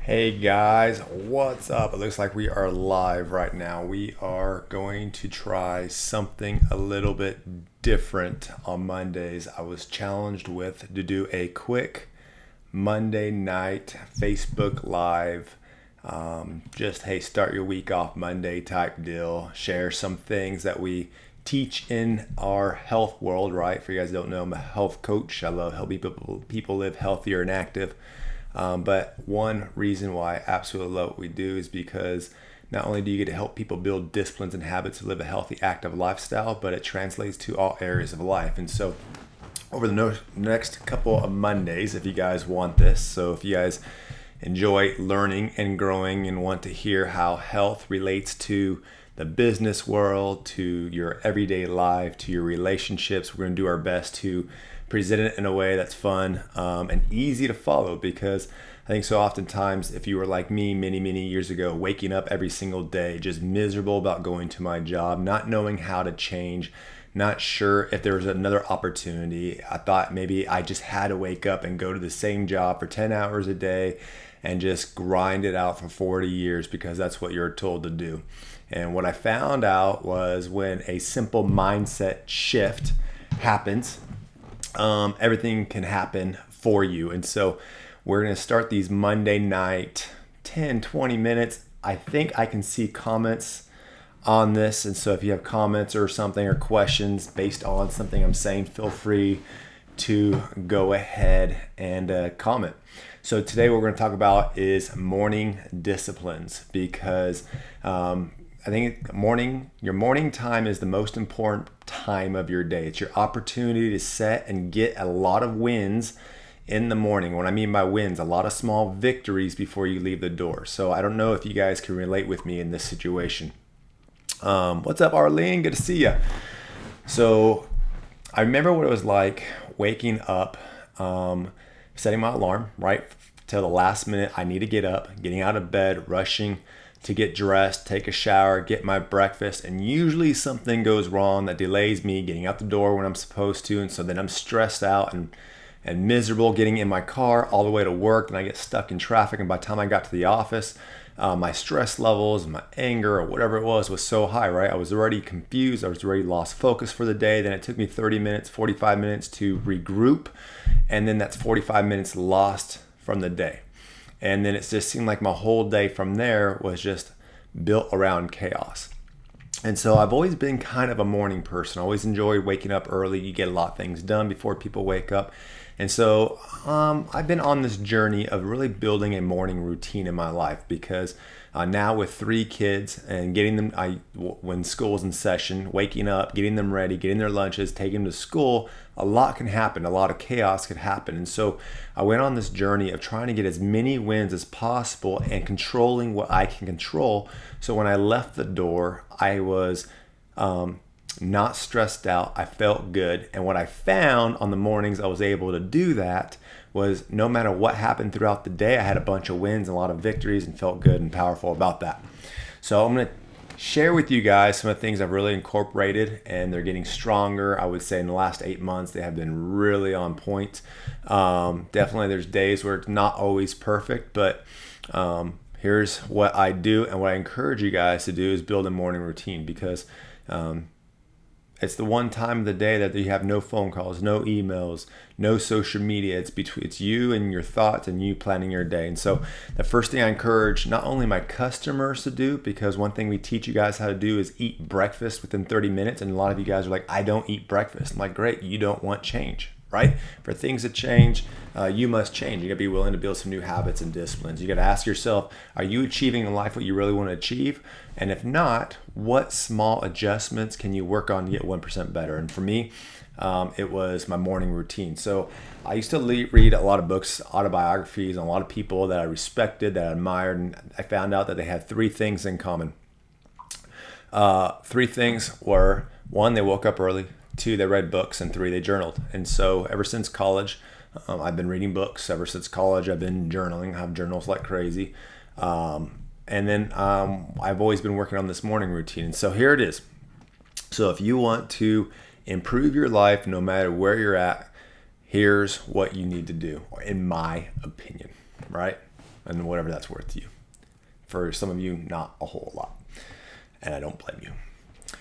Hey guys, what's up? It looks like we are live right now. We are going to try something a little bit different on Mondays. I was challenged with to do a quick Monday night Facebook Live. Just hey, start your week off Monday type deal. Share some things that we teach in our health world, right? For you guys who don't know, I'm a health coach. I love helping people live healthier and active. But one reason why I absolutely love what we do is because not only do you get to help people build disciplines and habits to live a healthy, active lifestyle, but it translates to all areas of life. And so over the next couple of Mondays, if you guys want this, so if you guys enjoy learning and growing and want to hear how health relates to the business world, to your everyday life, to your relationships, we're going to do our best to present it in a way that's fun and easy to follow, because I think so oftentimes if you were like me many years ago, waking up every single day just miserable about going to my job, not knowing how to change, not sure if there was another opportunity. I thought maybe I just had to wake up and go to the same job for 10 hours a day and just grind it out for 40 years because that's what you're told to do. And what I found out was when a simple mindset shift happens, everything can happen for you. And so we're going to start these Monday night 10-20 minutes. I think I can see comments on this, and so if you have comments or something or questions based on something I'm saying, feel free to go ahead and comment. So today what we're going to talk about is morning disciplines, because I think your morning time is the most important time of your day. It's your opportunity to set and get a lot of wins in the morning. What I mean by wins, a lot of small victories before you leave the door. So I don't know if you guys can relate with me in this situation. What's up, Arlene? Good to see you. So I remember what it was like waking up, setting my alarm right till the last minute. I need to get up, getting out of bed, rushing to get dressed, take a shower, get my breakfast, and usually something goes wrong that delays me getting out the door when I'm supposed to, and so then I'm stressed out and miserable getting in my car all the way to work, and I get stuck in traffic, and by the time I got to the office, my stress levels, my anger, or whatever it was so high, right? I was already confused, I was already lost focus for the day. Then it took me 30 minutes, 45 minutes to regroup, and then that's 45 minutes lost from the day. And then it just seemed like my whole day from there was just built around chaos. And so I've always been kind of a morning person. I always enjoy waking up early. You get a lot of things done before people wake up. And so I've been on this journey of really building a morning routine in my life, because now with 3 kids and getting them, when school's in session, waking up, getting them ready, getting their lunches, taking them to school, a lot can happen. A lot of chaos could happen. And so I went on this journey of trying to get as many wins as possible and controlling what I can control. So when I left the door, I was not stressed out. I felt good. And what I found on the mornings I was able to do that was no matter what happened throughout the day, I had a bunch of wins and a lot of victories and felt good and powerful about that. So I'm going to share with you guys some of the things I've really incorporated, and they're getting stronger. I would say in the last 8 months, they have been really on point. Definitely there's days where it's not always perfect, but here's what I do, and what I encourage you guys to do is build a morning routine, because it's the one time of the day that you have no phone calls, no emails, no social media. It's you and your thoughts and you planning your day. And so the first thing I encourage not only my customers to do, because one thing we teach you guys how to do is eat breakfast within 30 minutes. And a lot of you guys are like, I don't eat breakfast. I'm like, great, you don't want change, right? For things to change, you must change. You gotta be willing to build some new habits and disciplines. You gotta ask yourself, are you achieving in life what you really want to achieve? And if not, what small adjustments can you work on to get 1% better? And for me, it was my morning routine. So I used to read a lot of books, autobiographies, on a lot of people that I respected, that I admired, and I found out that they had 3 things in common. 3 things were: 1, they woke up early; 2, they read books; and 3, they journaled. And so ever since college, I've been reading books. Ever since college, I've been journaling. I have journals like crazy. And then I've always been working on this morning routine. And so here it is. So if you want to improve your life, no matter where you're at, here's what you need to do, in my opinion, right? and whatever that's worth to you. For some of you, not a whole lot, and I don't blame you.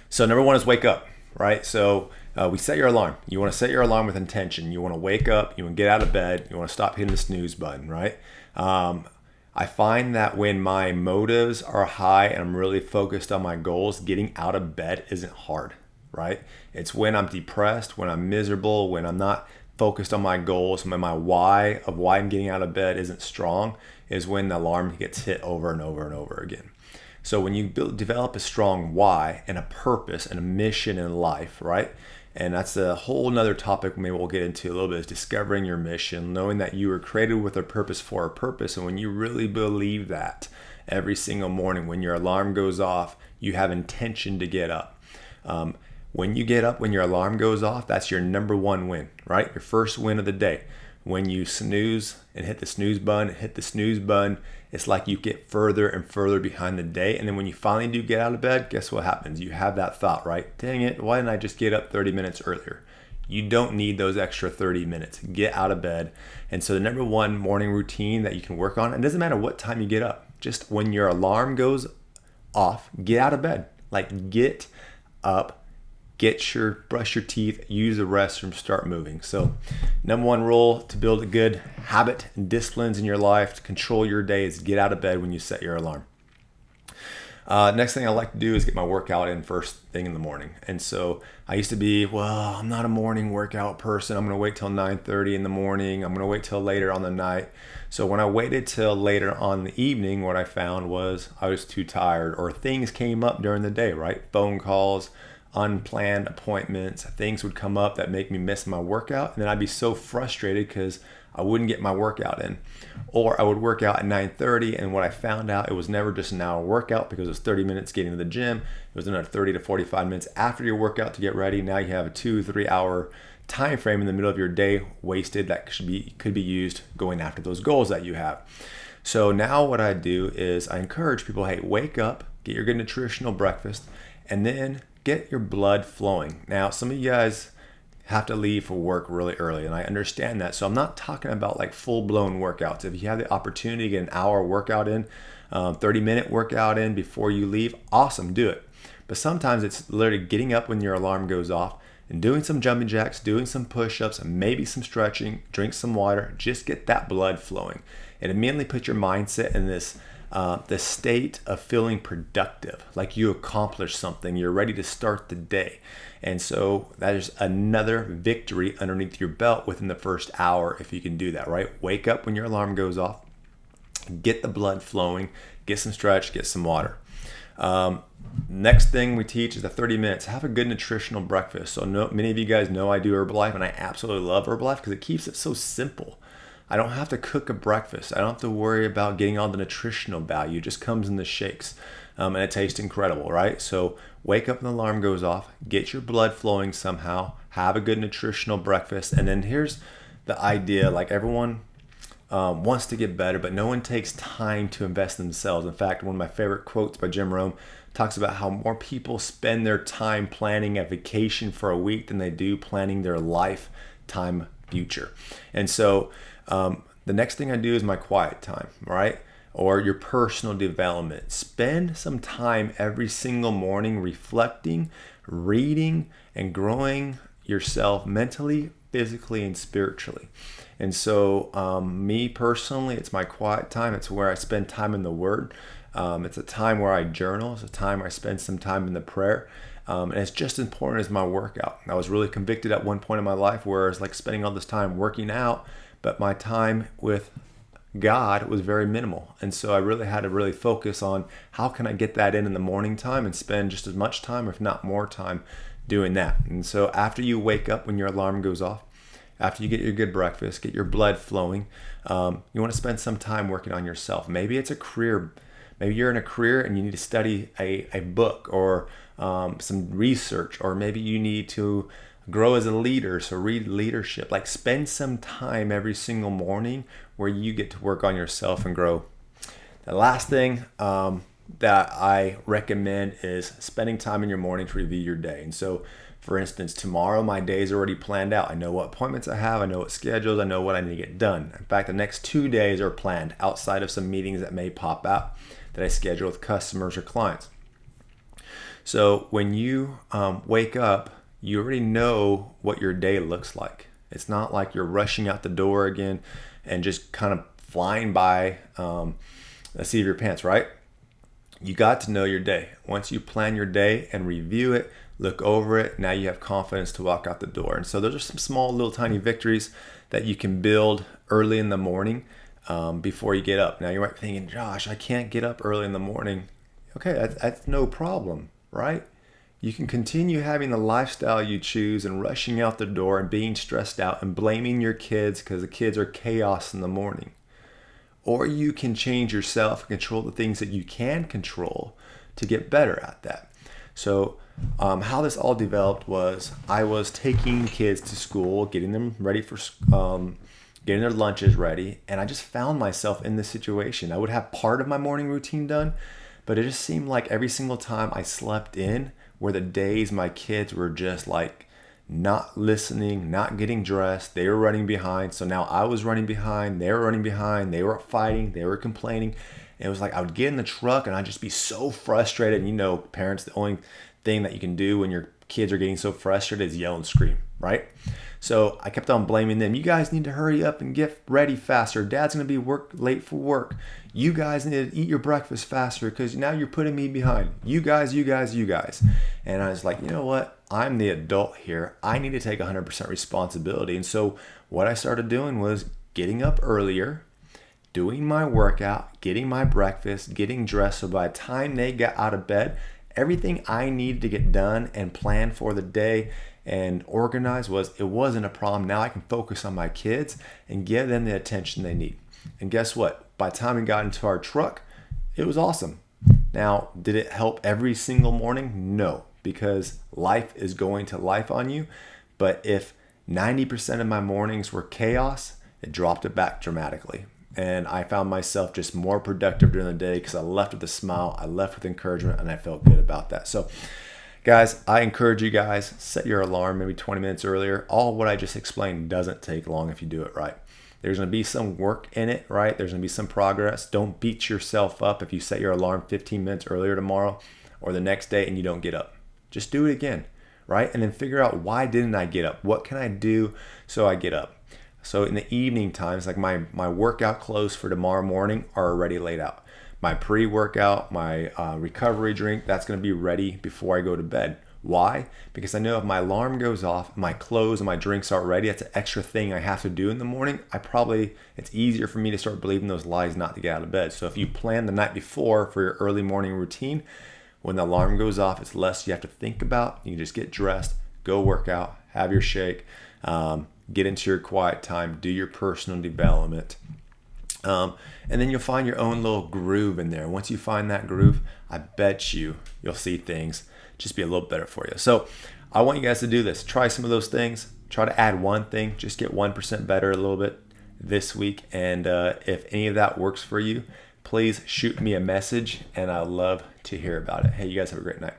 So number one is wake up, right? So we set your alarm. You want to set your alarm with intention. You want to wake up. You want to get out of bed. You want to stop hitting the snooze button, right? I find that when my motives are high and I'm really focused on my goals, getting out of bed isn't hard, right? It's when I'm depressed, when I'm miserable, when I'm not focused on my goals, when my why of why I'm getting out of bed isn't strong, is when the alarm gets hit over and over and over again. So when you develop a strong why and a purpose and a mission in life, right? And that's a whole nother topic maybe we'll get into a little bit, is discovering your mission, knowing that you were created with a purpose for a purpose. And when you really believe that every single morning, when your alarm goes off, you have intention to get up. When you get up, when your alarm goes off, that's your number one win, right? Your first win of the day. When you snooze and hit the snooze button, it's like you get further and further behind the day. And then when you finally do get out of bed, guess what happens? You have that thought, right? Dang it, why didn't I just get up 30 minutes earlier? You don't need those extra 30 minutes. Get out of bed. And so the number one morning routine that you can work on, it doesn't matter what time you get up. Just when your alarm goes off, get out of bed. Like, get up. Brush your teeth, use the restroom, start moving. So number one rule to build a good habit and disciplines in your life to control your day is get out of bed when you set your alarm. Next thing I like to do is get my workout in first thing in the morning. And so I used to be, well, I'm not a morning workout person. I'm going to wait till 9:30 in the morning. I'm going to wait till later on the night. So when I waited till later on the evening, what I found was I was too tired, or things came up during the day, right? Phone calls, unplanned appointments, things would come up that make me miss my workout, and then I'd be so frustrated because I wouldn't get my workout in. Or I would work out at 9:30, and what I found out, it was never just an hour workout, because it was 30 minutes getting to the gym. It was another 30 to 45 minutes after your workout to get ready. Now you have a 2-3 hour time frame in the middle of your day wasted that could be used going after those goals that you have. So now what I do is I encourage people, hey, wake up, get your good nutritional breakfast, and then get your blood flowing. Now, some of you guys have to leave for work really early, and I understand that. So I'm not talking about like full-blown workouts. If you have the opportunity to get an hour workout in, 30-minute workout in before you leave, awesome, do it. But sometimes it's literally getting up when your alarm goes off and doing some jumping jacks, doing some push-ups, and maybe some stretching, drink some water, just get that blood flowing. And immediately put your mindset in this the state of feeling productive, like you accomplished something, you're ready to start the day. And so that is another victory underneath your belt within the first hour if you can do that, right? Wake up when your alarm goes off, get the blood flowing, get some stretch, get some water. Next thing we teach is the 30 minutes. Have a good nutritional breakfast. So many of you guys know I do Herbalife, and I absolutely love Herbalife because it keeps it so simple. I don't have to cook a breakfast. I don't have to worry about getting all the nutritional value. It just comes in the shakes, and it tastes incredible, right? So wake up when the alarm goes off, get your blood flowing somehow, have a good nutritional breakfast, and then here's the idea, like everyone wants to get better, but no one takes time to invest in themselves. In fact, one of my favorite quotes by Jim Rohn talks about how more people spend their time planning a vacation for a week than they do planning their lifetime future. And so the next thing I do is my quiet time, right? Or your personal development. Spend some time every single morning reflecting, reading, and growing yourself mentally, physically, and spiritually. And so me personally, it's my quiet time. It's where I spend time in the Word. It's a time where I journal. It's a time where I spend some time in the prayer. And it's just as important as my workout. I was really convicted at one point in my life where it's like spending all this time working out, but my time with God was very minimal. And so I really had to really focus on how can I get that in the morning time and spend just as much time, if not more time, doing that. And so after you wake up when your alarm goes off, after you get your good breakfast, get your blood flowing, you want to spend some time working on yourself. Maybe it's a career. Maybe you're in a career and you need to study a book or some research, or maybe you need to grow as a leader, so read leadership. Like, spend some time every single morning where you get to work on yourself and grow. The last thing that I recommend is spending time in your morning to review your day. And so For instance, tomorrow my day is already planned out. I know what appointments I have, I know what schedules, I know what I need to get done. In fact, the next 2 days are planned outside of some meetings that may pop out that I schedule with customers or clients. So when you wake up, you already know what your day looks like. It's not like you're rushing out the door again and just kind of flying by the seat of your pants, right? You got to know your day. Once you plan your day and review it, look over it, now you have confidence to walk out the door. And so those are some small little tiny victories that you can build early in the morning before you get up. Now you might be thinking, Josh, I can't get up early in the morning. Okay, that's no problem, right? You can continue having the lifestyle you choose and rushing out the door and being stressed out and blaming your kids because the kids are chaos in the morning. Or you can change yourself and control the things that you can control to get better at that. So how this all developed was I was taking kids to school, getting them ready for getting their lunches ready, and I just found myself in this situation. I would have part of my morning routine done, but it just seemed like every single time I slept in were the days my kids were just like not listening, not getting dressed. They were running behind. So now I was running behind. They were running behind. They were fighting. They were complaining. And it was like I would get in the truck and I'd just be so frustrated. And you know, parents, the only thing that you can do when your kids are getting so frustrated is yell and scream, right? So I kept on blaming them. You guys need to hurry up and get ready faster. Dad's going to be late for work. You guys need to eat your breakfast faster because now you're putting me behind. You guys. And I was like, you know what? I'm the adult here. I need to take 100% responsibility. And so what I started doing was getting up earlier, doing my workout, getting my breakfast, getting dressed. So by the time they got out of bed, everything I needed to get done and plan for the day and organize it wasn't a problem. Now I can focus on my kids and give them the attention they need. And guess what? By the time we got into our truck, it was awesome. Now, did it help every single morning? No, because life is going to life on you. But if 90% of my mornings were chaos, it dropped it back dramatically. And I found myself just more productive during the day because I left with a smile, I left with encouragement, and I felt good about that. So guys, I encourage you guys, set your alarm maybe 20 minutes earlier. All what I just explained doesn't take long if you do it right. There's going to be some work in it, right? There's going to be some progress. Don't beat yourself up if you set your alarm 15 minutes earlier tomorrow or the next day and you don't get up. Just do it again, right? And then figure out, why didn't I get up? What can I do so I get up? So in the evening times, like my workout clothes for tomorrow morning are already laid out. My pre-workout, my recovery drink, that's going to be ready before I go to bed. Why? Because I know if my alarm goes off, my clothes and my drinks aren't ready, that's an extra thing I have to do in the morning. It's easier for me to start believing those lies not to get out of bed. So if you plan the night before for your early morning routine, when the alarm goes off, it's less you have to think about. You can just get dressed, go work out, have your shake, get into your quiet time, do your personal development. And then you'll find your own little groove in there. Once you find that groove, I bet you'll see things just be a little better for you. So I want you guys to do this. Try some of those things. Try to add one thing. Just get 1% better a little bit this week. And if any of that works for you, please shoot me a message and I'd love to hear about it. Hey, you guys have a great night.